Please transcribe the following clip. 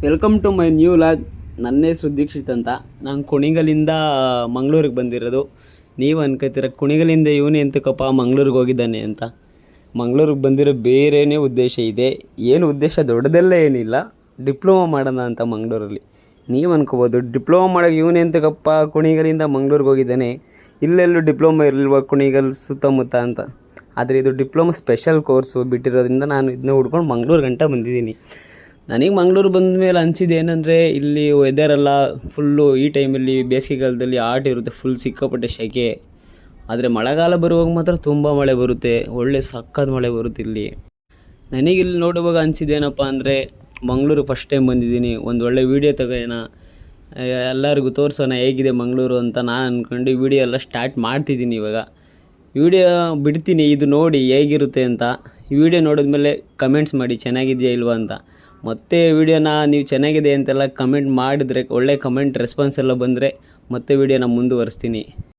Welcome to my new vlog. ನನ್ನ ಹೆಸರು ದೀಕ್ಷಿತ್ ಅಂತ. ನಾನು ಕುಣಿಗಲಿಂದ ಮಂಗಳೂರಿಗೆ ಬಂದಿರೋದು. ನೀವು ಅನ್ಕೋತೀರ ಕುಣಿಗಲಿಂದ ಇವನು ಎಂತಕ್ಕಪ್ಪ ಮಂಗಳೂರಿಗೆ ಹೋಗಿದ್ದಾನೆ ಅಂತ. ಮಂಗಳೂರಿಗೆ ಬಂದಿರೋ ಬೇರೆಯೇ ಉದ್ದೇಶ ಇದೆ. ಏನು ಉದ್ದೇಶ ದೊಡ್ಡದೆಲ್ಲ ಏನಿಲ್ಲ, ಡಿಪ್ಲೊಮಾ ಮಾಡೋಣ ಅಂತ ಮಂಗಳೂರಲ್ಲಿ. ನೀವು ಅನ್ಕೋಬೋದು ಡಿಪ್ಲೊಮಾ ಮಾಡೋಕ್ಕೆ ಇವನು ಎಂತಕ್ಕಪ್ಪ ಕುಣಿಗಲಿಂದ ಮಂಗಳೂರಿಗೆ ಹೋಗಿದ್ದಾನೆ, ಇಲ್ಲೆಲ್ಲೂ ಡಿಪ್ಲೊಮಾ ಇರಲಿಲ್ವ ಕುಣಿಗಲ್ ಸುತ್ತಮುತ್ತ ಅಂತ. ಆದರೆ ಇದು ಡಿಪ್ಲೊಮಾ ಸ್ಪೆಷಲ್ ಕೋರ್ಸು ಬಿಟ್ಟಿರೋದ್ರಿಂದ ನಾನು ಇದನ್ನ ಹುಡ್ಕೊಂಡು ಮಂಗಳೂರು ಗಂಟ ಬಂದಿದ್ದೀನಿ. ನನಗೆ ಮಂಗಳೂರು ಬಂದ ಮೇಲೆ ಅನಿಸಿದ್ದು ಏನಂದರೆ, ಇಲ್ಲಿ ವೆದರೆಲ್ಲ ಫುಲ್ಲು ಈ ಟೈಮಲ್ಲಿ ಬೇಸಿಗೆಗಾಲದಲ್ಲಿ ಆಟ ಇರುತ್ತೆ, ಫುಲ್ ಸಿಕ್ಕಾಪಟ್ಟೆ ಸೆಕೆ. ಆದರೆ ಮಳೆಗಾಲ ಬರುವಾಗ ಮಾತ್ರ ತುಂಬ ಮಳೆ ಬರುತ್ತೆ, ಒಳ್ಳೆ ಸಕ್ಕತ್ ಮಳೆ ಬರುತ್ತೆ ಇಲ್ಲಿ. ನನಗಿಲ್ಲಿ ನೋಡುವಾಗ ಅನಿಸಿದ್ದೇನಪ್ಪ ಅಂದರೆ, ಮಂಗಳೂರು ಫಸ್ಟ್ ಟೈಮ್ ಬಂದಿದ್ದೀನಿ, ಒಂದು ಒಳ್ಳೆ ವೀಡಿಯೋ ತೆಗೋಣ, ಎಲ್ಲರಿಗೂ ತೋರಿಸೋಣ ಹೇಗಿದೆ ಮಂಗಳೂರು ಅಂತ ನಾನು ಅಂದ್ಕೊಂಡು ವೀಡಿಯೋ ಎಲ್ಲ ಸ್ಟಾರ್ಟ್ ಮಾಡ್ತಿದ್ದೀನಿ. ಇವಾಗ ವೀಡಿಯೋ ಬಿಡ್ತೀನಿ, ಇದು ನೋಡಿ ಹೇಗಿರುತ್ತೆ ಅಂತ. ಈ ವಿಡಿಯೋ ನೋಡಿದ್ಮೇಲೆ ಕಮೆಂಟ್ಸ್ ಮಾಡಿ ಚೆನ್ನಾಗಿದೆಯಾ ಇಲ್ವಾ ಅಂತ. ಮತ್ತೆ ವೀಡಿಯೋನ ನೀವು ಚೆನ್ನಾಗಿದೆ ಅಂತೆಲ್ಲ ಕಮೆಂಟ್ ಮಾಡಿದರೆ, ಒಳ್ಳೆ ಕಮೆಂಟ್ ರೆಸ್ಪಾನ್ಸ್ ಎಲ್ಲ ಬಂದರೆ ಮತ್ತೆ ವೀಡಿಯೋನ ಮುಂದುವರಿಸ್ತೀನಿ.